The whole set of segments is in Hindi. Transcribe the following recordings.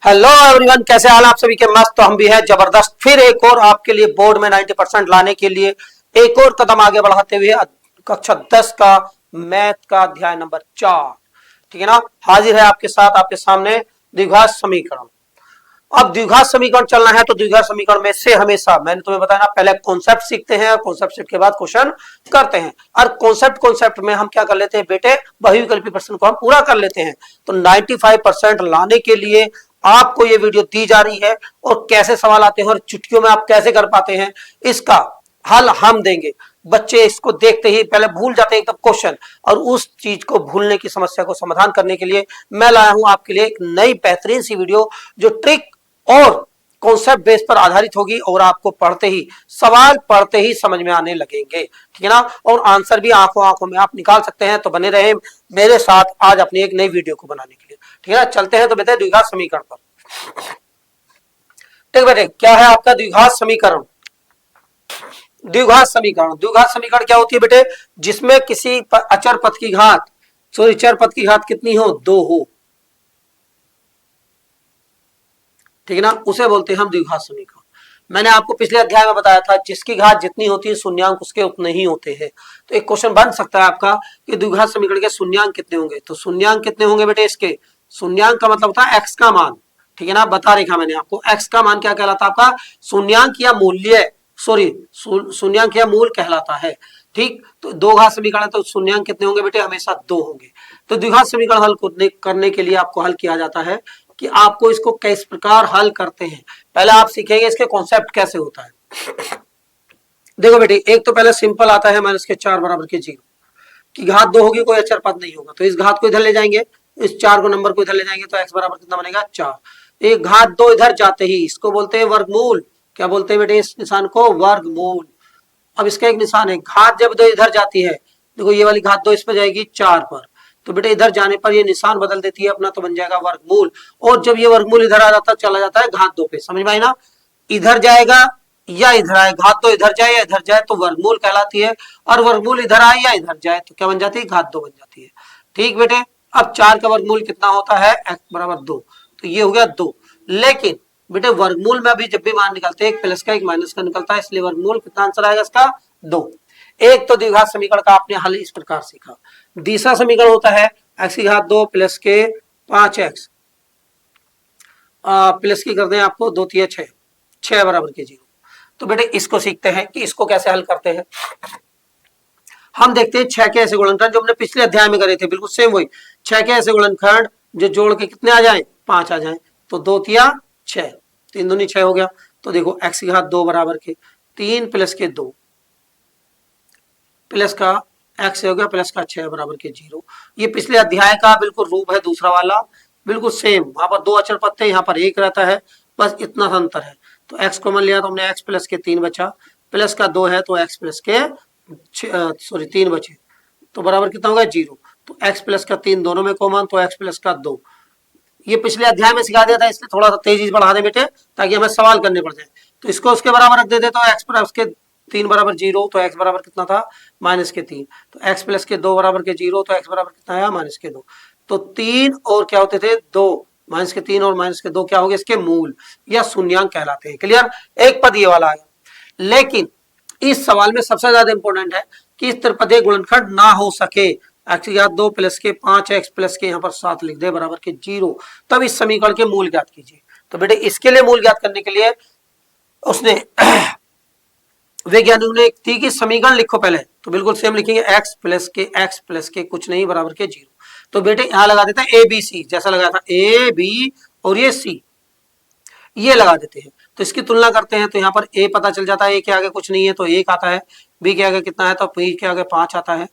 हेलो एवरीवन, कैसे हाल आप सभी के। मस्त। तो हम भी हैं जबरदस्त। फिर एक और आपके लिए बोर्ड में 90% लाने के लिए एक और कदम आगे बढ़ाते हुए कक्षा 10 का मैथ का अध्याय नंबर 4, ठीक है ना, हाजिर है आपके साथ, आपके सामने द्विघात समीकरण। अब द्विघात समीकरण चलना है तो द्विघात समीकरण में से हमेशा मैंने तुम्हें बताया ना, पहले कॉन्सेप्ट सीखते हैं और कॉन्सेप्ट सीख के बाद क्वेश्चन करते हैं। और कॉन्सेप्ट में हम क्या कर लेते हैं बेटे, बहुविकल्पी प्रश्न को हम पूरा कर लेते हैं। तो 95% लाने के लिए आपको ये वीडियो दी जा रही है और कैसे सवाल आते हैं और चुटकियों में आप कैसे कर पाते हैं, इसका हल हम देंगे। बच्चे इसको देखते ही पहले भूल जाते हैं एकदम क्वेश्चन, और उस चीज को भूलने की समस्या को समाधान करने के लिए मैं लाया हूं आपके लिए एक नई बेहतरीन सी वीडियो, जो ट्रिक और कॉन्सेप्ट बेस पर आधारित होगी और आपको पढ़ते ही, सवाल पढ़ते ही समझ में आने लगेंगे, ठीक है ना। और आंसर भी आंखों आंखों में आप निकाल सकते हैं। तो बने रहे मेरे साथ आज अपनी एक नई वीडियो को बनाने के लिए, ठीक है ना। चलते हैं तो बेटे द्विघात समीकरण पर। ठीक बेटे, क्या है आपका द्विघात समीकरण। द्विघात समीकरण क्या होती है बेटे, जिसमें किसी अचर पद की घात, सॉरी चर पद की घात कितनी हो, 2 हो, ठीक है ना, उसे बोलते हैं हम द्विघात समीकरण। मैंने आपको पिछले अध्याय में बताया था, जिसकी घात जितनी होती है शून्यांक उसके उतने ही होते हैं। तो एक क्वेश्चन बन सकता है आपका कि द्विघात समीकरण के शून्यांक कितने होंगे। तो शून्यांक कितने होंगे बेटे, इसके शून्यांक का मतलब होता है एक्स का मान, ठीक है ना, बता रखा मैंने आपको। एक्स का मान क्या कहलाता है आपका, शून्यांक या मूल्य, सॉरी शून्यांक या मूल कहलाता है। ठीक, तो दो घात समीकरण है तो शून्यांक कितने होंगे बेटे, हमेशा 2 होंगे। तो द्विघात समीकरण हल करने के लिए आपको हल किया जाता है कि आपको इसको किस प्रकार हल करते हैं। पहले आप सीखेंगे इसके कॉन्सेप्ट कैसे होता है। देखो बेटे, एक तो पहले सिंपल आता है -4 बराबर के 0 की घात 2 होगी, कोई अचर पद नहीं होगा, तो इस घात को इधर ले जाएंगे, इस 4 को नंबर को इधर ले जाएंगे, तो x बराबर कितना बनेगा, 4। एक घात 2 इधर जाते ही इसको बोलते हैं वर्गमूल। क्या बोलते हैं बेटे इस निशान को, वर्गमूल। अब इसका एक निशान है, घात जब 2 इधर जाती है, देखो ये वाली घात 2 इस पर जाएगी 4 पर, तो बेटे इधर जाने पर ये निशान बदल देती है अपना, तो बन जाएगा वर्गमूल। और जब ये वर्गमूल इधर आ जाता चला जाता है घात 2 पे, समझ में आई ना। इधर जाएगा या इधर आए, घात 2 इधर जाए या इधर जाए तो वर्गमूल कहलाती है, और वर्गमूल इधर आए या इधर जाए तो क्या बन जाती है, घात 2 बन जाती है। ठीक बेटे, अब 4 का वर्गमूल कितना होता है, x बराबर 2, तो ये हो गया 2। लेकिन बेटे वर्गमूल में अभी जब भी मान निकलते हैं एक प्लस का एक माइनस का निकलता है, इसलिए वर्गमूल कितना आंसर आएगा इसका, 2। एक तो द्विघात समीकरण का आपने हल इस प्रकार सीखा। दूसरा समीकरण होता है x की घात 2 प्लस के 5x प्लस की कर दें आपको 2 3 6, 6 बराबर के 0। तो बेटे इसको सीखते हैं कि इसको कैसे हल करते हैं। हम देखते हैं 6 के ऐसे गुणनखंड जो हमने पिछले अध्याय में करे थे, बिल्कुल सेम वही 6 के ऐसे गुणनखंड जो जोड़ के कितने आ जाए, 5 आ जाए। तो 2 तिया 6, 3 दूनी 6 हो गया। तो देखो x की घात 2 बराबर के 3 प्लस के 2 प्लस का x हो गया प्लस का 6 बराबर के 0। ये पिछले अध्याय का बिल्कुल रूप है, दूसरा वाला बिल्कुल सेम। वहां पर 2 अचर पद थे, यहाँ पर 1 रहता है, बस इतना सा अंतर है। तो x कॉमन लिया तो हमने x प्लस के 3 बचा, प्लस का 2 है तो x प्लस के 3 बचे, तो बराबर कितना होगा 0। तो x प्लस का 3 दोनों में कॉमन, तो x प्लस का 2। ये पिछले अध्याय में सिखा दिया था, इसलिए थोड़ा सा तेजी बढ़ा दे बेटे ताकि हमें सवाल करने पड़ जाए। तो इसको उसके बराबर रख देते, तो x प्लस के 3 बराबर 0, तो x बराबर कितना था, -3। तो x प्लस के 2 बराबर के 0, तो x बराबर कितना आया, -2। तो 3 और क्या होते थे 2, -3 और -2 क्या हो गए इसके मूल या शून्यांक कहलाते हैं। क्लियर, एक पद ये वाला आया। लेकिन इस सवाल में सबसे ज्यादा इंपॉर्टेंट है कि इस त्रिपदीय गुणनखंड ना हो सके। x की घात 2 प्लस के 5x प्लस के यहाँ पर 7 लिख दे बराबर के 0, तब इस समीकरण के मूल ज्ञात कीजिए। तो बेटे इसके लिए मूल ज्ञात करने के लिए उसने वैज्ञानिक ने थी कि समीकरण लिखो पहले, तो बिल्कुल सेम लिखेंगे x प्लस के कुछ नहीं बराबर के 0। तो बेटे यहां लगा देते हैं ABC, जैसा लगाया था AB और ये C, ये लगा देते हैं। तो इसकी तुलना करते हैं, तो यहाँ पर A पता चल जाता है, A के आगे कुछ नहीं है तो 1 आता है, B के आगे कितना है तो B के आगे 5 आता है,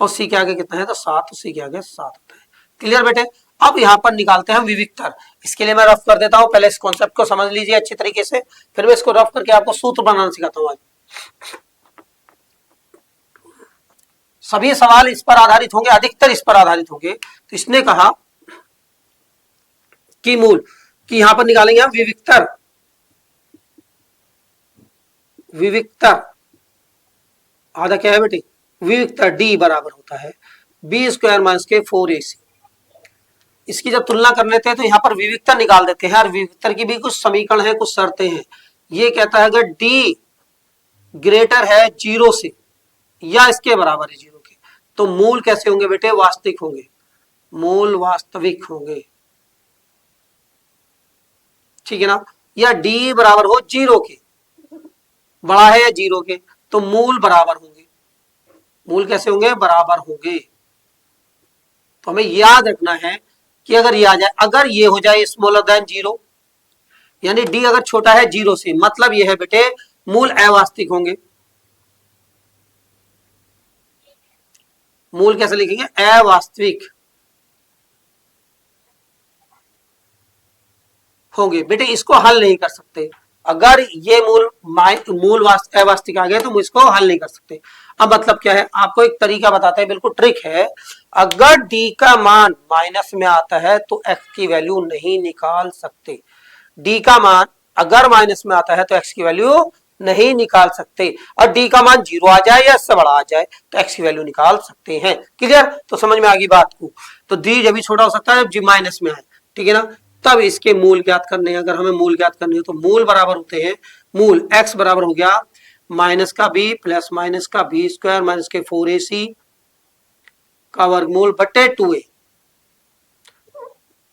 और C के आगे कितना है तो 7, तो C के आगे 7 आता है। क्लियर बेटे, अब यहाँ पर निकालते हैं हम विविक्तर। इसके लिए मैं रफ कर देता हूँ, पहले इस कॉन्सेप्ट को समझ लीजिए अच्छी तरीके से, फिर मैं इसको रफ करके आपको सूत्र बनाना सिखाता हूँ आज। सभी सवाल इस पर आधारित होंगे, अधिकतर इस पर आधारित होंगे। तो इसने कहा कि मूल कि यहां पर निकालेंगे हम विविक्तर, विविक्तर आधा क्या है बेटे, विविक्तर D बराबर होता है B² - के 4AC। इसकी जब तुलना कर लेते हैं तो यहाँ पर विविक्तर निकाल देते हैं, और विविक्तर की भी कुछ समीकरण है, कुछ शर्तें हैं। ये कहता है अगर डी ग्रेटर है 0 से या इसके बराबर है 0 के, तो मूल कैसे होंगे बेटे? वास्तविक होंगे, मूल वास्तविक होंगे, ठीक है ना। या डी बराबर हो 0 के, बड़ा है या 0 के, तो मूल बराबर होंगे। मूल कैसे होंगे? बराबर होंगे। तो हमें याद रखना है कि अगर ये आ जाए, अगर ये हो जाए स्मॉलर देन 0, यानी डी अगर छोटा है 0 से, मतलब ये है बेटे मूल अवास्तविक होंगे। मूल कैसे लिखेंगे? अवास्तविक होंगे बेटे, इसको हल नहीं कर सकते। अगर ये मूल अवास्तविक आ गए तो इसको हल नहीं कर सकते। अब मतलब क्या है, आपको एक तरीका बताते हैं, बिल्कुल ट्रिक है। अगर डी का मान माइनस में आता है तो एक्स की वैल्यू नहीं निकाल सकते। डी का मान अगर माइनस में आता है तो एक्स की वैल्यू नहीं निकाल सकते, और डी का मान 0 आ जाए या इससे बड़ा आ जाए तो एक्स की वैल्यू निकाल सकते हैं। क्लियर? तो समझ में आ गई बात को। तो डी जब भी छोटा हो सकता है जब माइनस में आए, ठीक है ना। तब इसके मूल ज्ञात करने हैं। अगर हमें मूल ज्ञात करने हो तो मूल बराबर होते हैं, मूल एक्स बराबर हो गया माइनस का बी प्लस माइनस का बी स्क्वायर माइनस के 4ac का वर्गमूल बटे 2a।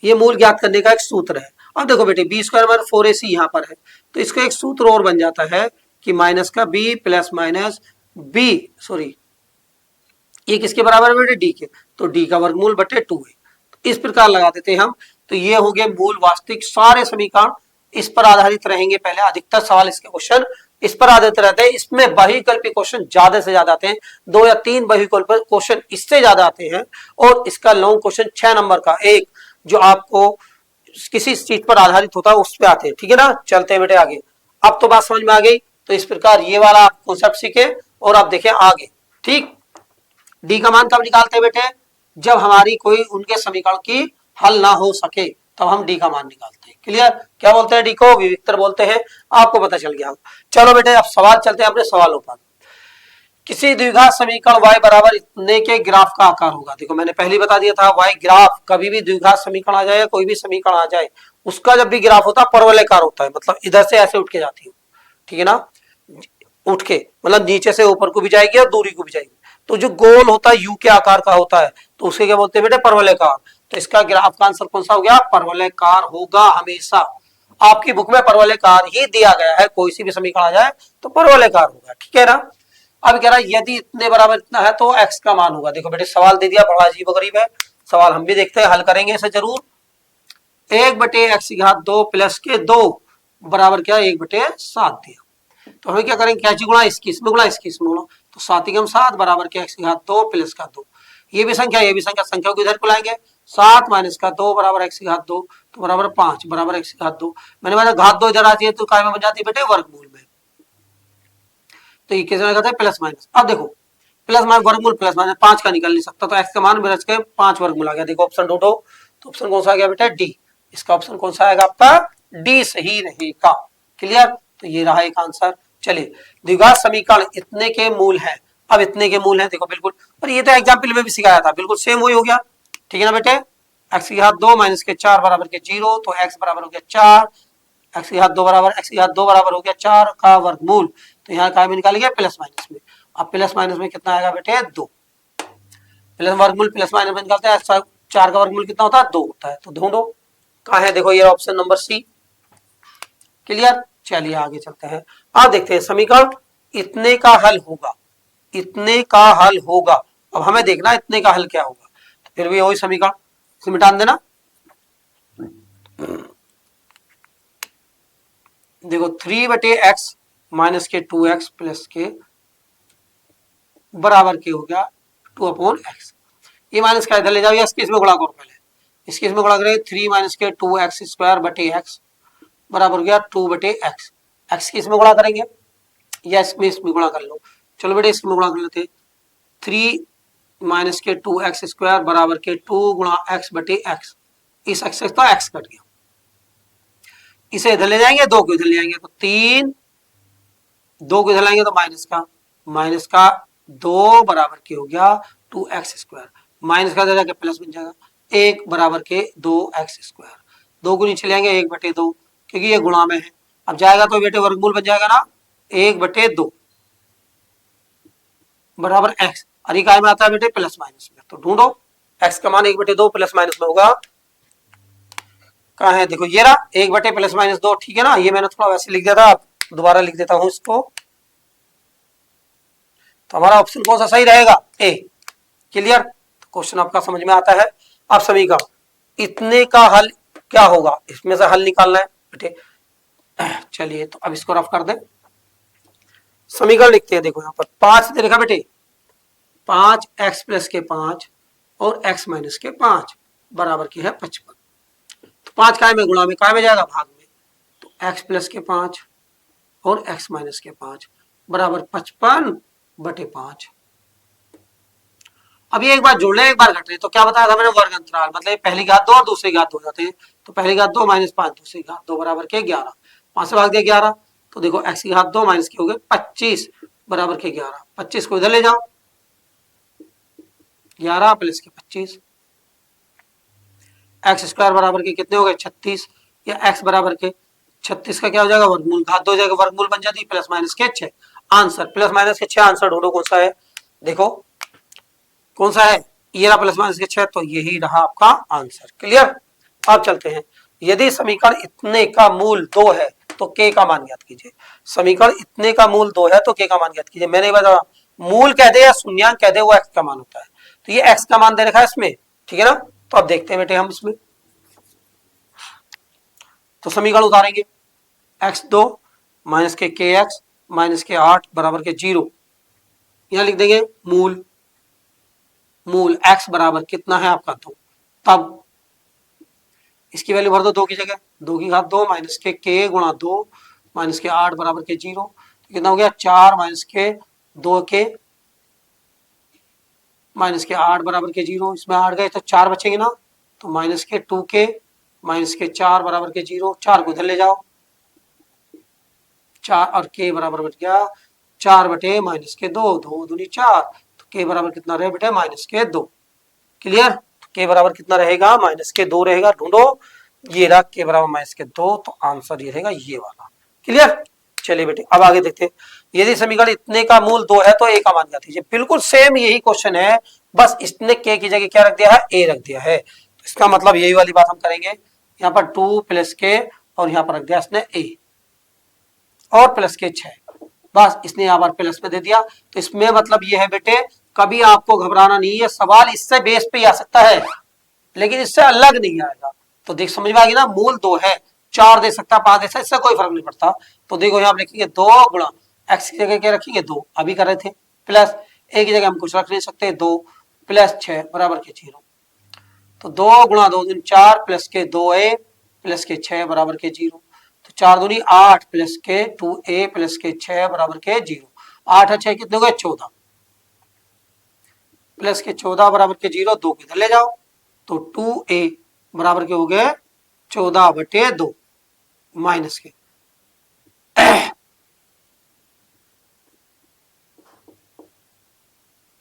ये मूल ज्ञात करने का एक सूत्र है। अब देखो बेटे बी स्क्वायर माइनस 4ac यहाँ पर है, तो इसका एक सूत्र और बन जाता है कि माइनस का B plus minus B, sorry ये किसके बराबर है बेटे? डी के, तो डी का वर्गमूल बटे 2a। इस प्रकार लगा देते हैं हम। तो ये हो गए मूल वास्तविक। सारे समीकरण इस पर आधारित रहेंगे। पहले अधिकतर सवाल इसके क्वेश्चन इस पर आधारित रहते हैं। इसमें बहुविकल्पी क्वेश्चन ज्यादा से ज्यादा आते हैं, 2 या 3 बहुविकल्पी क्वेश्चन इससे ज्यादा आते हैं। और इसका लॉन्ग क्वेश्चन 6 नंबर का एक जो आपको किसी चीज पर आधारित होता है उस पर आते हैं, ठीक है ना। चलते हैं बेटे आगे। अब तो बात समझ में आ गई। तो इस प्रकार ये वाला आप कॉन्सेप्ट सीखे और आप देखें आगे। ठीक, डी का मान कब निकालते हैं बेटे? जब हमारी कोई उनके समीकरण की हल ना हो सके तब हम डी का मान निकालते हैं। क्लियर? क्या बोलते हैं? डी को विविक्तर बोलते हैं। आपको पता चल गया। चलो बेटे अब सवाल चलते हैं अपने सवालों पर। किसी द्विघात समीकरण y बराबर इतने के ग्राफ का आकार होगा। देखो मैंने पहले बता दिया था, y ग्राफ कभी भी द्विघात समीकरण आ जाए, कोई भी समीकरण आ जाए, उसका जब भी ग्राफ होता है परवलयकार होता है, मतलब इधर से ऐसे उठ के जाती है, ठीक है ना। उठ के मतलब नीचे से ऊपर को भी जाएगी और दूरी को भी जाएगी। तो जो गोल होता है यू के आकार का होता है, तो उसे क्या बोलते हैं बेटे? परवलयकार। तो इसका ग्राफ का आंसर कौन सा हो गया? परवलयकार होगा हमेशा। आपकी बुक में परवलयकार ही दिया गया है, कोई सी भी समीकरण आ जाए तो परवलयकार होगा, ठीक है ना। अब कह रहा है यदि इतने बराबर इतना है तो एक्स का मान होगा। देखो बेटे सवाल दे दिया, बड़ा अजीब गरीब है सवाल, हम भी देखते हैं, हल करेंगे इसे जरूर। 1/x2 प्लस के 2 बराबर क्या? 1/7 दिया। तो हमें क्या करेंगे? क्या गुणा इसकी इसमें गुणा इसकी इसमें गुणा, तो 7 बराबर क्या? x2 प्लस का 2। ये भी संख्या ये भी संख्या, संख्या को इधर को लाएंगे। 7 माइनस का 2 बराबर x2 तो बराबर 5 बराबर x2। मैंने माना घात 2 इधर आती है तो काय में बन जाती है बेटे? वर्गमूल में। तो ये कैसे कहते हैं? Plus minus. अब देखो प्लस माइनस वर्गमूल प्लस माइनस 5 का निकल नहीं सकता, तो x का मान बच के 5 वर्गमूल आ गया। देखो ऑप्शन ढूंढो, तो ऑप्शन कौन सा आ गया बेटा? डी। इसका ऑप्शन कौन सा आएगा आपका? डी सही रहेगा। क्लियर? तो ये रहा एक आंसर। चलिए द्विघात समीकरण इतने के मूल है। अब इतने के मूल है देखो बिल्कुल, और ये तो एग्जाम्पल में भी सिखाया था, बिल्कुल सेम वही हो गया, ठीक है ना बेटे। x2 माइनस के 4 बराबर के 0, तो x बराबर हो गया 4, x2 बराबर हो गया 4 का वर्गमूल। तो यहाँ का में निकालेंगे प्लस माइनस में। अब प्लस माइनस में कितना आएगा बेटे? 2। प्लस वर्गमूल प्लस माइनस में निकालते हैं, 4 का वर्गमूल कितना होता है? 2 होता है। तो ढूंढो कहाँ है? देखो ये ऑप्शन नंबर सी। क्लियर? चलिए आगे चलते हैं। अब देखते हैं समीकरण इतने का हल होगा, इतने का हल होगा। अब हमें देखना इतने का हल क्या होगा। तो फिर भी वही समीकरण इसे मिटा देना। देखो 3/x माइनस के 2x प्लस के बराबर के हो गया 2/x। ये माइनस का इधर ले जाओ, इसके इसमें गुणा करो पहले, इसके इसमें गुणा करें 3 माइनस के 2x² x बराबर हो गया 2/x। x की इसमें गुणा करेंगे या इसमें गुणा कर लो। चलो बेटे इसमें गुणा कर लेते। 3 माइनस के 2x² बराबर के 2 गुणा x/x। इस x तो x कट गया, इसे इधर ले जाएंगे, 2 को इधर ले जाएंगे तो 3, 2 को इधर लाएंगे तो माइनस का 2 बराबर के हो गया 2x²। माइनस का जाके प्लस बन जाएगा, 1 बराबर के 2x²। 2 को नीचे लेंगे 1/2, क्योंकि ये गुणा में है। अब जाएगा तो बेटे वर्गमूल बन जाएगा ना, 1/2 बराबर x। और ये काय में आता है बेटे प्लस माइनस में। तो ढूंढो x का मान 1/2 प्लस माइनस में होगा। कहाँ है देखो, ये रहा 1/+-2, ठीक है ना। ये मैंने थोड़ा वैसे लिख दिया था, आप दोबारा लिख देता हूं इसको। तो हमारा ऑप्शन कौन सा सही रहेगा, ए। क्लियर, तो क्वेश्चन आपका समझ में आता है। अब समीकरण इतने का हल क्या होगा, इसमें से हल निकालना है बेटे। चलिए तो अब इसको रफ कर दे, समीकरण लिखते हैं। देखो यहाँ पर 5 दे रखा बेटे, 5x प्लस के 5 और x माइनस के 5 बराबर की है 55। तो 5 काय में गुणा में, काय में जाएगा भाग में। तो x प्लस के 5 और x माइनस के 5 बराबर 55/5। अब ये एक बार जोड़ ले एक बार घट रहे, तो क्या बताया था मैंने, वर्ग अंतराल, मतलब पहली घात 2 और दूसरी घात 2 हो जाते हैं। तो पहली घात 2 माइनस 5, दूसरी घात 2 बराबर के 11। 5 से भाग दिया 11, तो देखो x की घात 2 माइनस के हो गए 25 बराबर के 11। 25 को इधर ले जाओ, 11 प्लस के 25, x² बराबर के कितने हो गए 36, या x बराबर के 36 का क्या हो जाएगा वर्गमूल, घात 2 हो जाएगा वर्गमूल बन जाती है, प्लस माइनस के 6। आंसर प्लस माइनस के 6, आंसर ढूंढो कौन सा है। देखो कौन सा है, ये रहा प्लस माइनस के 6, तो यही रहा आपका आंसर। क्लियर, अब चलते हैं। यदि समीकरण इतने का मूल 2 है तो k का मान ज्ञात कीजिए। समीकरण इतने का मूल 2 है तो k का मान ज्ञात कीजिए। मैंने बताया मूल कह दे या शून्यंक कह दे वो x का मान होता है। तो ये x का मान दे रखा है इसमें, ठीक है ना। तो अब देखते हैं बेटे हम इसमें, तो समीकरण उतारेंगे x2 माइनस के kx माइनस के 8 बराबर के 0। यहां लिख देंगे मूल, मूल x बराबर कितना है आपका 2। तब इसकी वैल्यू भर दो 2 की जगह, 2 की घात 2 माइनस के k गुणा 2 माइनस के 8 बराबर के 0। तो कितना हो गया 4 माइनस के 2 के माइनस के 8 बराबर के 0। इसमें 8 गए तो 4 बचेंगे ना, तो माइनस के 2 के माइनस के 4 बराबर के 0। 4 को इधर ले जाओ, 4 और k बराबर बच गया 4 बटे माइनस के 2, 2 दूनी 4। तो k बराबर कितना रहे बेटे माइनस के 2। क्लियर, के बराबर कितना रहेगा माइनस के 2 रहेगा। ढूंढो, ये रहा के बराबर माइनस के 2, तो आंसर ये रहेगा ये वाला। क्लियर, चलिए बेटे अब आगे देखते हैं। यदि समीकरण इतने का मूल 2 है तो a का मान ज्ञात कीजिए। बिल्कुल सेम यही क्वेश्चन है, बस इसने k की जगह क्या रख दिया है, a रख दिया है। तो इसका मतलब यही वाली बात हम करेंगे, यहाँ पर 2 प्लस के और यहाँ पर रख दिया इसने a और प्लस के 6, बस इसने यहाँ पर प्लस में दे दिया। तो इसमें मतलब ये है बेटे, कभी आपको घबराना नहीं है, सवाल इससे बेस पे आ सकता है लेकिन इससे अलग नहीं आएगा। तो देख समझ में आ गई ना, मूल 2 है, 4 दे सकता 5 दे सकता, इससे कोई फर्क नहीं पड़ता। तो देखो यहाँ लिखेंगे 2 गुणा x की जगह क्या रखेंगे 2, अभी कर रहे थे, प्लस a की जगह हम कुछ रख नहीं सकते 2 प्लस 6 बराबर के 0। तो 2 गुणा 2 दूनी 4 प्लस के 2a प्लस के 6 बराबर के 0। तो 4 दूनी 8 प्लस के 2a प्लस के 6 बराबर के 0। 8 और 6 कितने हो गए 14 प्लस के 14 बराबर के 0। 2 किधर ले जाओ, तो 2a बराबर के हो गए 14/2 माइनस के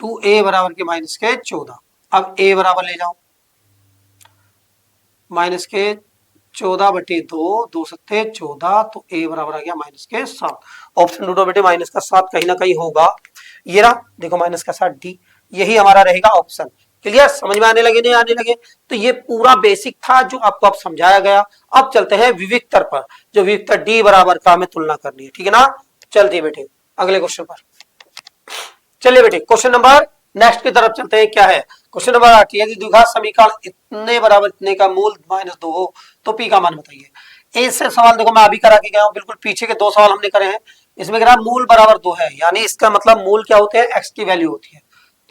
2a बराबर के माइनस के 14। अब a बराबर ले जाओ, माइनस के 14/2, 2 सत्ते 14, तो a बराबर आ गया माइनस के 7। ऑप्शन ढूंढो बेटे, माइनस का 7 कहीं ना कहीं होगा। ये रहा देखो माइनस का 7 डी, यही हमारा रहेगा ऑप्शन। क्लियर, समझ में आने लगे नहीं आने लगे। तो ये पूरा बेसिक था जो आपको अब समझाया गया। अब चलते हैं विविक्तर पर, जो विविक्तर डी बराबर का हमें तुलना करनी है, ठीक है ना। चलते बेटे अगले क्वेश्चन पर। चलिए बेटे क्वेश्चन नंबर नेक्स्ट की तरफ चलते हैं। क्या है क्वेश्चन नंबर 8, यदि द्विघात समीकरण इतने बराबर इतने का मूल -2 हो तो p का मान बताइए। ऐसे सवाल देखो मैं अभी करा के गया हूं, बिल्कुल पीछे के 2 सवाल हमने करे हैं। इसमें कह रहा मूल बराबर 2 है, यानी इसका मतलब मूल क्या होते हैं, x की वैल्यू होती है।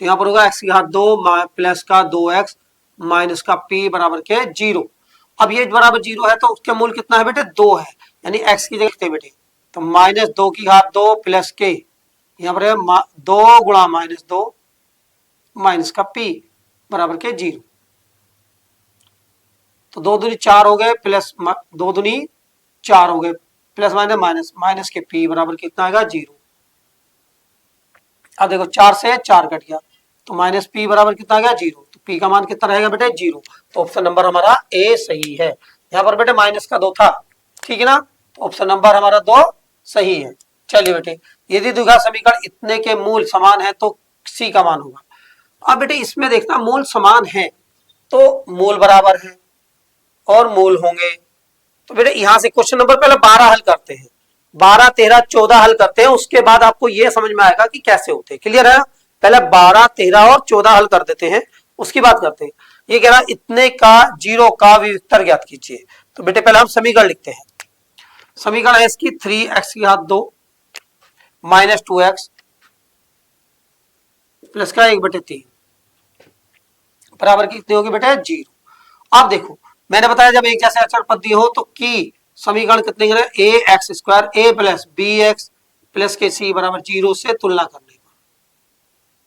तो यहाँ पर होगा x की घात 2 प्लस का 2x माइनस का p बराबर के 0। अब ये बराबर 0 है तो उसके मूल कितना है बेटे 2 है, यानी x की जगह बेटे तो -2 की घात 2 प्लस के यहाँ पर है 2 गुणा -2 माइनस का p बराबर के 0। तो 2 दूनी 4 हो गए, प्लस 2 दूनी 4 हो गए, प्लस माइनस माइनस माइनस के p बराबर कितना आएगा 0। अब देखो 4 से 4 कट गया तो माइनस p बराबर कितना आ गया 0। तो पी का मान कितना रहेगा बेटे 0। तो ऑप्शन नंबर हमारा ए सही है। यहाँ पर बेटे माइनस का 2 था, ठीक है ना, तो ऑप्शन नंबर हमारा 2 सही है। चलिए बेटे, यदि द्विघात समीकरण इतने के मूल समान है तो सी का मान होगा। अब बेटे इसमें देखना, मूल समान है तो मूल बराबर है और मूल होंगे। तो बेटे यहां से क्वेश्चन नंबर पहले 12 हल करते हैं, 12 13 14 हल करते हैं, उसके बाद आपको यह समझ में आएगा कि कैसे होते हैं। क्लियर है? पहले 12 13 और 14 हल कर देते हैं, उसकी बात करते हैं। ये कह रहा इतने का 0 का विविक्तर ज्ञात कीजिए। तो बेटे पहले हम समीकरण लिखते हैं। समीकरण है इसकी 3x की घात 2 माइनस 2x प्लस का 1/3 बराबर की कितनी होगी बेटे 0। अब देखो मैंने बताया जब एक जैसे अचर पद दिए हो तो की समीकरण कितने करें, ए एक्स स्क्वायर ए प्लस बी एक्स प्लस के सी बराबर 0 से तुलना करने पर।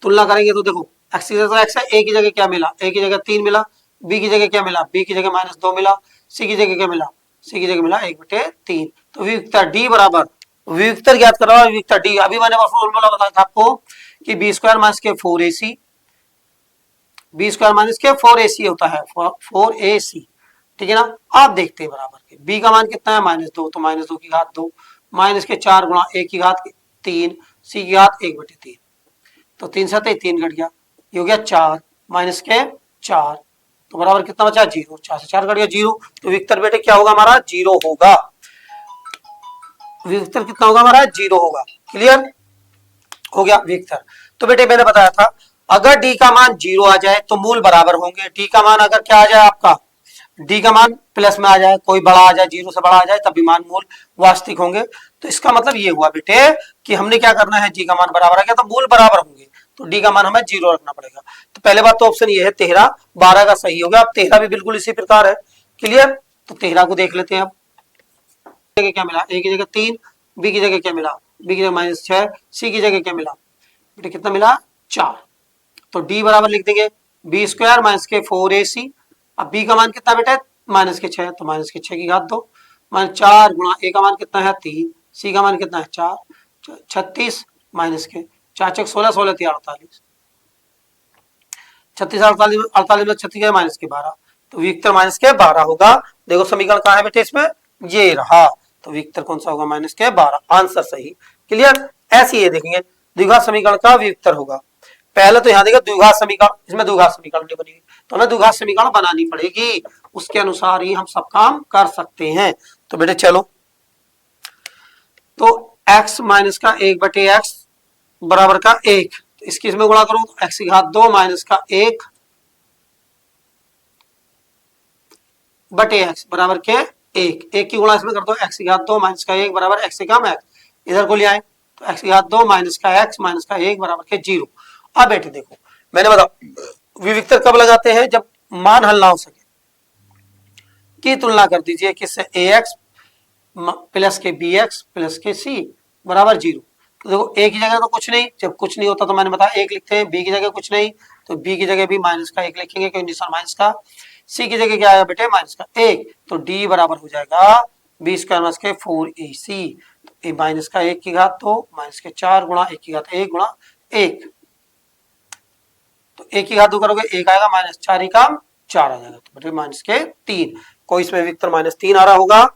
तुलना करेंगे तो देखो एक्स की जगह एक्स है, ए की जगह क्या मिला, ए की जगह 3 मिला, बी की जगह क्या मिला, बी की जगह -2 मिला, सी की जगह क्या मिला, सी की जगह मिला 1/3। तो विविक्तर डी बराबर, विविक्तर ज्ञात करो, विविक्तर डी अभी मैंने फॉर्मूला बताया था आपको कि बी स्क्वायर माइनस के 4ac, बी स्क्वायर माइनस के 4ac होता है 4ac, ठीक है ना। आप देखते हैं बराबर के b का मान कितना है -2, तो -2 की घात 2 माइनस के 4 गुणा a की घात 3 c की घात 1/3। तो 3 से 3 घट गया, ये हो गया 4 माइनस के 4, तो बराबर कितना बचा 0, 4 से 4 घट गया 0। तो विविक्तर बेटे क्या होगा हमारा 0 होगा, विविक्तर कितना होगा हमारा 0 होगा। क्लियर हो गया विविक्तर। तो बेटे मैंने बताया था अगर डी का मान 0 आ जाए तो मूल बराबर होंगे। डी का मान अगर क्या आ जाए आपका, डी का मान प्लस में आ जाए, कोई बड़ा आ जाए 0 से बड़ा आ जाए, तब भी मान मूल वास्तविक होंगे। तो इसका मतलब ये हुआ बेटे कि हमने क्या करना है, जी का मान बराबर आ गया तो मूल बराबर होंगे, तो डी का मान हमें 0 रखना पड़ेगा। तो पहले बात तो ऑप्शन ये है 13 12 का सही हो गया। अब 13 भी बिल्कुल इसी प्रकार है। क्लियर, तो 13 को देख लेते हैं। अब क्या मिला, ए की जगह 3, बी की जगह क्या मिला, बी की जगह -6, सी की जगह क्या मिला बेटे कितना मिला 4। तो डी बराबर लिख देंगे बी स्क्वायर माइनस के 4ac। अब बी का मान कितना बेटा -6, तो -6 की घात 2 -4 गुणा ए का मान कितना है 3, सी का मान कितना है 4, 36 माइनस के 4 6 16 16 3 48, 36 48 48 में 36 माइनस के 12, तो विक्टर माइनस के 12 होगा। देखो समीकरण कहाँ है बेटे इसमें, ये रहा। तो विक्टर कौन सा होगा माइनस के 12, आंसर सही। क्लियर, ऐसे ही देखेंगे द्विघात समीकरण का विक्टर होगा। पहले तो यहाँ देखिए द्विघात समीकरण, इसमें द्विघात समीकरण नहीं बनी, तो हमें द्विघात समीकरण बनानी पड़ेगी, उसके अनुसार ही हम सब काम कर सकते हैं। तो बेटे चलो, तो x माइनस का 1/x बराबर का 1, तो इसकी इसमें गुणा करो तो x की घात 2 माइनस का 1 बटे x बराबर के 1 की गुणा इसमें कर दो, x की घात 2 माइनस का 1 बराबर x से कम x, इधर को ले आए तो x की घात 2 माइनस का x माइनस का 1 बराबर के 0। अब बेटे देखो मैंने बताया विविक्तर कब लगाते हैं, जब मान हल ना हो सके। की तुलना कर दीजिए किससे, ax प्लस के bx प्लस के c बराबर 0। तो देखो a की जगह तो कुछ नहीं, जब कुछ नहीं होता तो मैंने बताया 1 लिखते हैं, b की जगह कुछ नहीं तो b की जगह भी माइनस का 1 लिखेंगे क्योंकि निशान माइनस का, c की जगह क्या आएगा बेटे माइनस का 1, तो d बराबर हो जाएगा b स्क्वायर माइनस के 4ac, तो a माइनस का 1 की घात 2 माइनस के 4 गुणा 1 की घात 1 गुणा 1, तो 1 की घात 2 करोगे 1 आएगा, माइनस 4 ही काम 4 आ जाएगा, तो बेटे माइनस के 3। कोई इसमें विक्टर -3 आ रहा होगा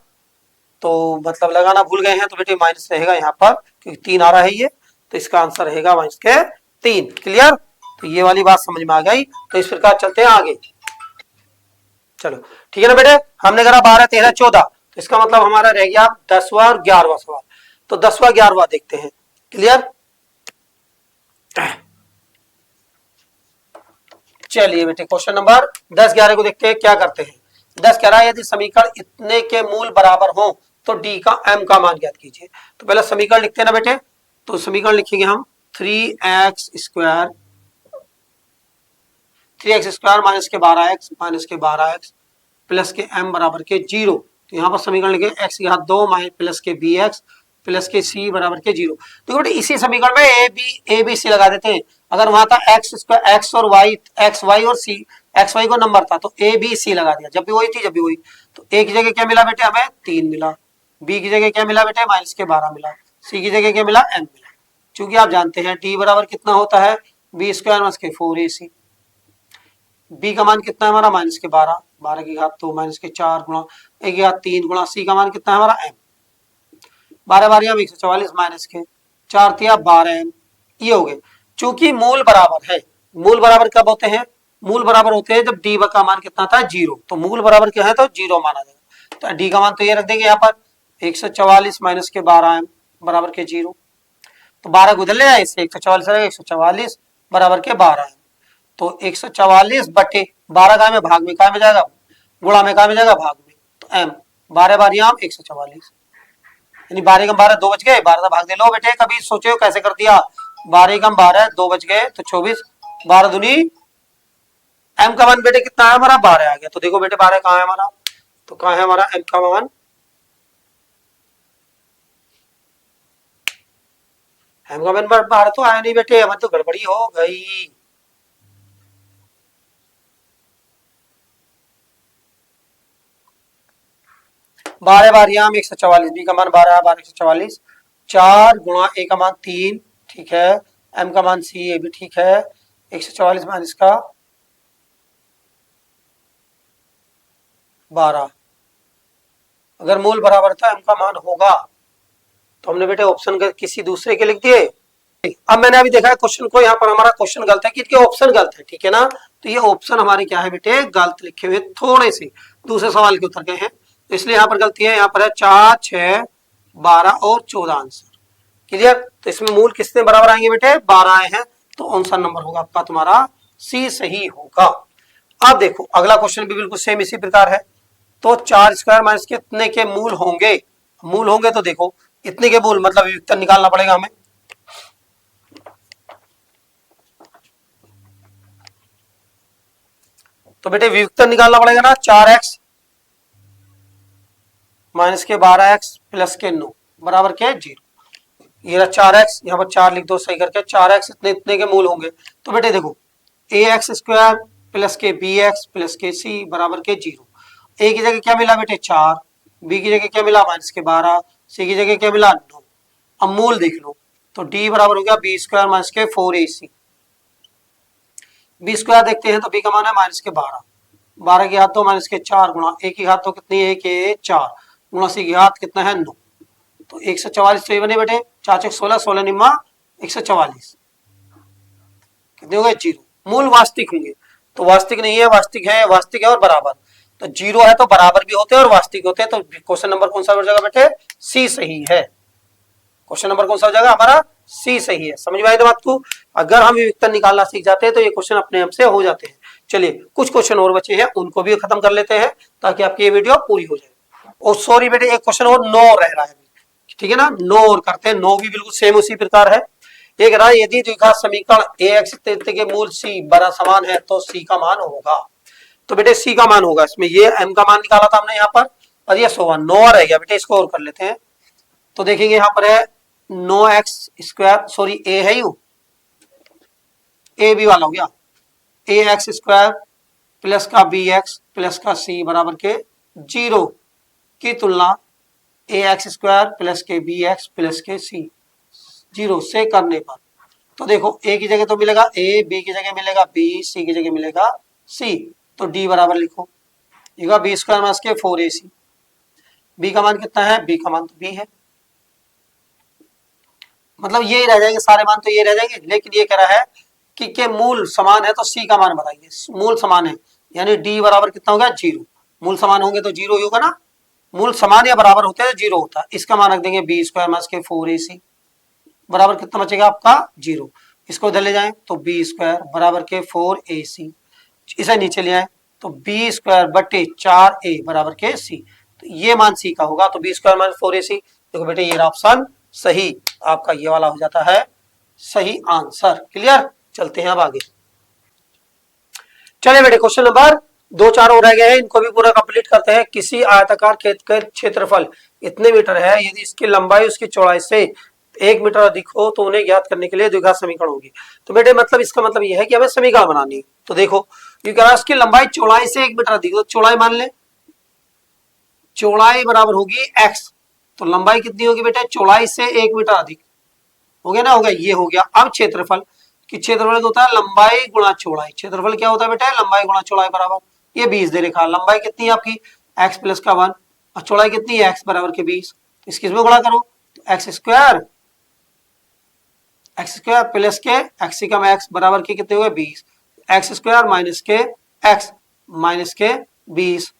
तो मतलब लगाना भूल गए हैं, तो बेटे माइनस रहेगा यहाँ पर क्योंकि 3 आ रहा है ये, तो इसका आंसर रहेगा माइनस के 3। क्लियर, तो ये वाली बात समझ में आ गई। तो इस प्रकार चलते हैं आगे। चलो ठीक है ना बेटे, हमने करा 12 13 14, तो इसका मतलब हमारा रह गया 10वां और 11वां सवाल। तो 10वां 11वां देखते हैं। क्लियर, चलिए बेटे क्वेश्चन नंबर 10 11 को देखते हैं क्या करते हैं। 10 कह रहा है यदि समीकरण इतने के मूल बराबर हो तो डी का m का मान ज्ञात कीजिए। तो पहले समीकरण लिखते हैं ना बेटे, तो समीकरण लिखेंगे हम 3x स्क्वायर माइनस के 12x प्लस के m बराबर के 0। तो यहाँ पर समीकरण लिखे x की घात 2 प्लस के bx प्लस के c बराबर के 0। तो बेटे इसी समीकरण में a b c लगा देते हैं। अगर वहां था x और y, x y और c, एक्स वाई को नंबर था तो ए बी सी लगा दिया, जब भी वही थी जब भी वही। तो ए की जगह क्या मिला बेटे हमें 3 मिला, बी की जगह क्या मिला बेटे माइनस के 12 मिला, सी की जगह क्या मिला m मिला। चूंकि आप जानते हैं डी बराबर कितना होता है, बी स्क्वायर माइनस के 4ac, बी का मान कितना है हमारा माइनस के 12, 12 की घात 2 माइनस के 4 गुणा 1 की घात 3 गुणा सी का मान कितना है हमारा एम, 12 बार 144 माइनस के 4 तिया 12 एम, ये हो गए। चूंकि मूल बराबर है, मूल बराबर कब होते हैं, मूल बराबर होते हैं जब डी का मान कितना था 0, तो मूल बराबर क्या है तो 0 माना जाएगा। तो डी का मान तो ये रख देंगे यहाँ पर 144 माइनस के 12 एम बराबर के 0, तो 12 को इधर ले आए इससे 144 रहेगा, 144 बराबर के 12 एम, तो 144 बटे 12 का में भाग में का में जाएगा, गुणा में का में जाएगा भाग में, तो एम 12 बार 144, यानी 12 कम 12 2 बच गए, 12 का भाग दे लो बेटे, कभी सोचे हो कैसे कर दिया, 12 कम 12 2 बच गए तो 24, 12 दूनी एम का मान बेटे कितना है हमारा 12 आ गया। तो देखो बेटे 12 कहाँ है हमारा, तो कहाँ है हमारा एम का मान, एम का मान 12 तो आया नहीं बेटे, हमारी तो गड़बड़ी हो गई। बारह बार 144, बी का मान 12 बार 144, 4 गुणा ए का मान 3, ठीक है, एम का मान सी, ये भी ठीक है, 144 माइनस का 12, अगर मूल बराबर था एम का मान होगा, तो हमने बेटे ऑप्शन किसी दूसरे के लिख दिए। अब मैंने अभी देखा है क्वेश्चन को, यहाँ पर हमारा क्वेश्चन गलत है कि ऑप्शन गलत है, ठीक है ना, तो ये ऑप्शन हमारे क्या है बेटे गलत लिखे हुए, थोड़े से दूसरे सवाल के उत्तर गए हैं, तो इसलिए यहाँ पर गलती है, यहाँ पर है 4 6 12 और 14 आंसर, क्लियर। तो इसमें मूल किसने बराबर आएंगे बेटे 12 आए हैं, तो आंसर नंबर होगा आपका तुम्हारा सी सही होगा। अब देखो अगला क्वेश्चन भी बिल्कुल सेम इसी प्रकार है, तो 4 स्क्वायर माइनस कितने के मूल होंगे, मूल होंगे तो देखो इतने के मूल मतलब वियुक्तन निकालना पड़ेगा हमें, तो बेटे वियुक्तन निकालना पड़ेगा ना, 4x माइनस के 12x प्लस के 9 बराबर क्या है 0, ये रहा 4x, यहाँ पर 4 लिख दो सही करके, 4x इतने इतने के मूल होंगे, तो बेटे देखो ax स्क्वायर प्लस के bx प्लस के c बराबर के 0, a की जगह क्या मिला बेटे 4, b की जगह क्या मिला माइनस के 12, c की जगह क्या मिला 9, अब मूल देख लो, तो d बराबर हो गया b स्क्वायर माइनस के 4ac, b स्क्वायर देखते हैं तो b का मान है माइनस के 12, 12 की घात 2 माइनस के 4 गुणा a की घात 2 कितनी है के 4 गुणा c की घात कितना है 9, तो 144 तो ये बने बेटे 4 6 16 16 निम्मा 144 कितने हो गए 0, मूल वास्तविक होंगे, तो वास्तविक नहीं है, वास्तविक है और बराबर, तो 0 है तो बराबर भी होते हैं और वास्तविक होते हैं, तो क्वेश्चन नंबर कौन सा हो जाएगा बेटे सी सही है, क्वेश्चन नंबर कौन सा हो जाएगा हमारा सी सही है। समझ में आई बात को, अगर हम वियुक्तन निकालना सीख जाते हैं तो ये क्वेश्चन अपने आप से हो जाते हैं। चलिए कुछ क्वेश्चन और बचे हैं उनको भी खत्म कर लेते हैं ताकि आपकी ये वीडियो पूरी हो जाए। और सॉरी बेटे एक क्वेश्चन और 9 रह रहा है, ठीक है ना, 9 और करते हैं, 9 भी बिल्कुल सेम उसी प्रकार है। एक रहा यदि द्विघात समीकरण ax के मूल c बड़ा समान है तो c का मान होगा, तो बेटे c का मान होगा, इसमें ये m का मान निकाला था हमने यहाँ पर, और ये 9 रह गया बेटे, इसको और कर लेते हैं, तो देखेंगे यहाँ पर है 9x स्क्वायर, सॉरी a है यू, a भी वाला हो गया, ax स्क्वायर प्लस का bx प्लस का c बराबर के 0 की तुलना ax स्क्वायर प्लस के bx प्लस के c 0 से करने पर, तो देखो a की जगह तो मिलेगा a, b की जगह मिलेगा b, c की जगह मिलेगा c, तो d बराबर लिखो, ये b स्क्वायर माइनस के 4ac, b का मान कितना है, b का मान तो b है, मतलब ये रह जाएंगे सारे मान, तो ये रह जाएंगे, लेकिन ये कह रहा है कि के मूल समान है तो c का मान बताइए, मूल समान है यानी d बराबर कितना होगा 0, मूल समान होंगे तो 0 ही होगा ना, मूल समान या बराबर होते हैं तो 0 होता है, इसका मान रख देंगे b स्क्वायर माइनस के 4ac बराबर कितना बचेगा आपका 0, इसको इधर ले जाएं तो b स्क्वायर बराबर के 4ac, इसे नीचे ले आए तो b स्क्वायर बटे 4a बराबर के c, तो ये मान c का होगा, तो b स्क्वायर माइनस 4ac, देखो बेटे ये ऑप्शन सही आपका ये वाला हो जाता है सही आंसर, क्लियर। चलते हैं अब आगे, चले बेटे क्वेश्चन नंबर 2 4 और रह गए हैं, इनको भी पूरा कंप्लीट करते हैं। किसी आयताकार खेत का क्षेत्रफल इतने मीटर है, यदि इसकी लंबाई उसकी चौड़ाई से 1 मीटर अधिक हो तो उन्हें ज्ञात करने के लिए द्विघात समीकरण होगी, तो बेटे मतलब इसका मतलब यह है कि हमें समीकरण बनानी है, तो देखो ये कह रहा है उसकी लंबाई चौड़ाई से 1 मीटर अधिक, तो चौड़ाई मान ले, चौड़ाई बराबर होगी x, तो लंबाई कितनी होगी बेटे चौड़ाई से 1 मीटर अधिक, हो गया ना, हो गया ये हो गया। अब क्षेत्रफल कि क्षेत्रफल होता है लंबाई गुणा चौड़ाई। क्षेत्रफल क्या होता है बेटा, लंबाई गुणा चौड़ाई बराबर, ये 20 दे रखा। लंबाई कितनी है आपकी x प्लस का 1 और चौड़ाई कितनी है x बराबर के 20। इसके इसमें गुणा करो तो एक्स स्क्वायर प्लस के एक्स का x बराबर के कितने हुए 20, एक्स स्क्वायर माइनस के x माइनस के 20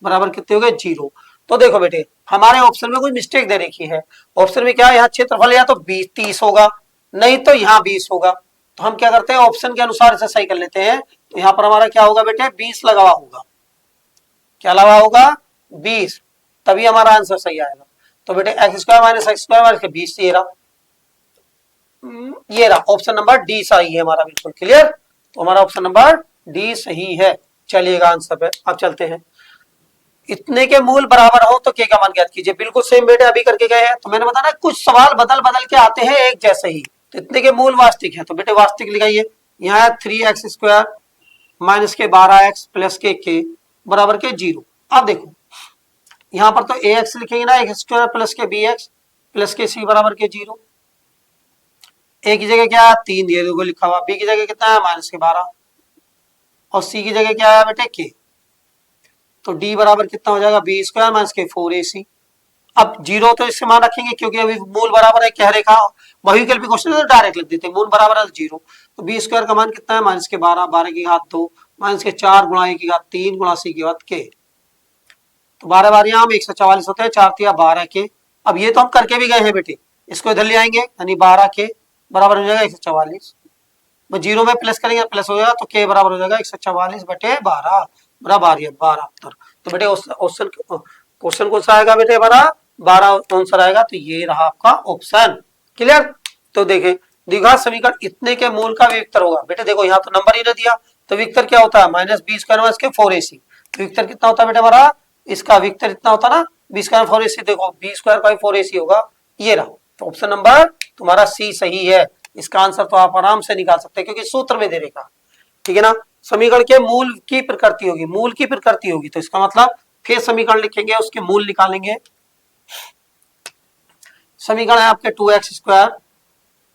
बराबर कितने हो गए 0। तो देखो बेटे हमारे ऑप्शन में कोई मिस्टेक दे रखी है। ऑप्शन में क्या है, यहाँ क्षेत्रफल या तो 20 30 होगा, नहीं तो यहाँ 20 होगा। तो हम क्या करते हैं ऑप्शन के अनुसार इसे सही कर लेते हैं। तो यहाँ पर हमारा क्या होगा बेटे 20 लगा हुआ होगा, क्या लगा होगा 20, तभी हमारा आंसर सही आएगा। तो बेटे x square minus x square minus 20 ये रहा ऑप्शन नंबर डी सही है हमारा, बिल्कुल क्लियर। तो हमारा ऑप्शन नंबर डी सही है। चलिएगा आंसर पे अब चलते हैं। इतने के मूल बराबर हो तो के का मान ज्ञात कीजिए। बिल्कुल सेम बेटे अभी करके गए हैं। तो मैंने बताया कुछ सवाल बदल बदल के आते हैं एक जैसे ही। तो इतने के मूल वास्तविक है तो बेटे वास्तविक लिखाइए। यहाँ 3x स्क्वायर माइनस के 12x प्लस के बराबर के 0। अब देखो यहाँ पर तो ax लिखेंगे ना, एक्स स्क्वायर प्लस के bx प्लस के c बराबर के 0। a की जगह क्या है 3 ये देखो लिखा हुआ, b की जगह कितना है माइनस के 12 और c की जगह क्या है बेटे k। तो d बराबर कितना हो जाएगा b स्क्वायर माइनस के 4ac। अब 0 तो इससे मान रखेंगे क्योंकि अभी मूल बराबर है, कह रेखा बहुविकल्पी क्वेश्चन तो डायरेक्ट लिख देते हैं, मूल बराबर है 0। तो b स्क्वायर का मान कितना है माइनस के 12, 12 की घात 2 माइनस के 4 गुणा a की घात 3 गुणा c की घात k। तो 12 बार यहाँ 144 होते हैं, 4 तिया 12 के। अब ये तो हम करके भी गए हैं बेटे, इसको इधर ले आएंगे यानी 12 के बराबर हो जाएगा 144। 0 में प्लस करेंगे प्लस हो जाएगा तो के बराबर हो जाएगा 144 बटे 12 बराबर 12 उत्तर। तो बेटे क्वेश्चन कौन सा आएगा बेटे हमारा 12 आंसर आएगा। तो ये रहा आपका ऑप्शन, क्लियर। तो देखें द्विघात समीकरण इतने के मूल का विविक्तर होगा। बेटे देखो यहाँ तो नंबर ही ना दिया, तो विविक्तर क्या होता है माइनस 20 स्क्वायर माइनस के 4ac। विविक्तर कितना होता है बेटे हमारा, इसका विविक्तर इतना होता है ना 20 स्क्वायर 4ac। देखो 20 स्क्वायर का 4ac होगा, ये रहा। तो ऑप्शन नंबर तुम्हारा सी सही है। इसका आंसर तो आप आराम से निकाल सकते हैं क्योंकि सूत्र में दे रखा, ठीक है ना। समीकरण के मूल की प्रकृति होगी, मूल की प्रकृति होगी तो इसका मतलब फिर समीकरण लिखेंगे उसके मूल निकालेंगे। समीकरण है आपके 2x स्क्वायर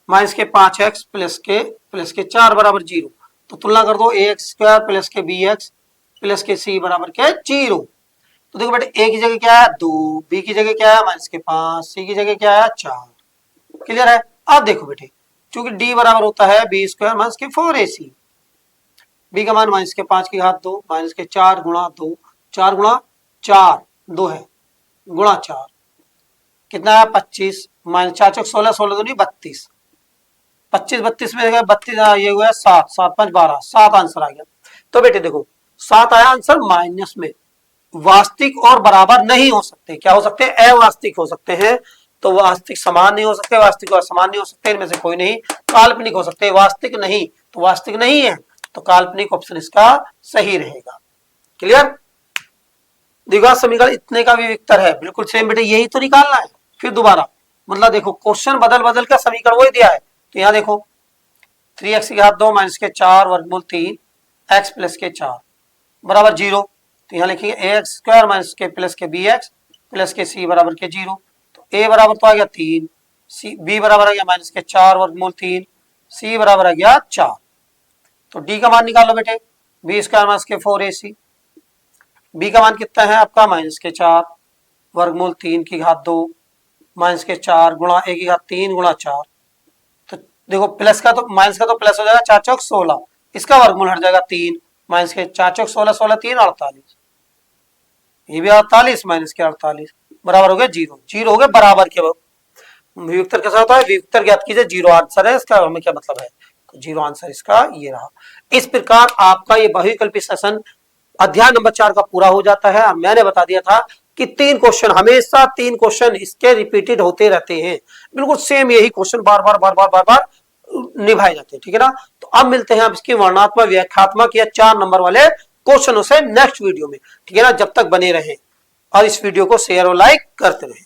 माइनस के 5x प्लस के 4 बराबर 0। तो तुलना कर दो ax स्क्वायर प्लस के bx प्लस के c बराबर के 0। तो देखो बेटे a की जगह क्या है 2, b की जगह क्या है माइनस के 5, c की जगह क्या है 4, क्लियर है। अब देखो बेटे चूंकि d बराबर होता है b स्क्वायर माइनस के 4ac, b का मान माइनस के 5 की घात 2 माइनस के 4 गुणा 2, 4 गुणा 4 2 है गुणा 4 कितना है 25 माइनस 4 चौक 16, 16 दूनी 32, 25 32 में 32 ये हुआ 7, 7 5 12, 7 आंसर आ गया। तो बेटे देखो 7 आया आंसर, माइनस में वास्तविक और बराबर नहीं हो सकते, क्या हो सकते हैं अवास्तविक हो सकते हैं। तो वास्तविक समान नहीं हो सकते, वास्तविक और समान नहीं हो सकते, इनमें से कोई नहीं। काल्पनिक हो सकते, वास्तविक नहीं, तो वास्तविक नहीं है तो काल्पनिक ऑप्शन इसका सही रहेगा, क्लियर। द्विघात समीकरण इतने का भी विविक्तर है, बिल्कुल सेम बेटे यही तो निकालना है। फिर दोबारा मतलब देखो क्वेश्चन बदल बदल का समीकरण वही दिया है। तो यहाँ देखो 3x की घात 2 माइनस के 4 वर्गमूल 3 x प्लस के 4 बराबर 0। तो यहाँ लिखेंगे ax स्क्वायर माइनस के प्लस के bx प्लस के c बराबर के 0। तो a बराबर तो आ गया 3, b बराबर आ गया माइनस के 4 वर्गमूल 3, c बराबर आ गया 4। तो d का मान निकालो बेटे, b स्क्वायर माइनस के 4ac, b का मान कितना है आपका माइनस के 4 वर्गमूल 3 की घात 2 माइनस के 4 गुणा a की घात 3 गुणा 4। तो देखो प्लस का तो माइनस का तो प्लस हो जाएगा 4 चौक 16, इसका वर्गमूल हट जाएगा 3 माइनस के 4 चौक 16, 16 3 48, ये भी 48 माइनस के 48 बराबर हो गया 0, 0 हो गया बराबर के। विविक्तर कैसा होता है, विविक्तर ज्ञात कीजिए, 0 आंसर है इसका, हमें क्या मतलब है, तो 0 आंसर इसका ये रहा। इस प्रकार आपका ये बहुविकल्पी सेशन अध्याय नंबर 4 का पूरा हो जाता है। और मैंने बता दिया था कि 3 क्वेश्चन, हमेशा 3 क्वेश्चन इसके रिपीटेड होते रहते हैं, बिल्कुल सेम यही क्वेश्चन बार बार निभाए जाते हैं, ठीक है ना। तो अब मिलते हैं आप इसकी वर्णनात्मक व्याख्यात्मक या 4 नंबर वाले क्वेश्चनों से नेक्स्ट वीडियो में, ठीक है ना। जब तक बने रहें और इस वीडियो को शेयर और लाइक करते रहें।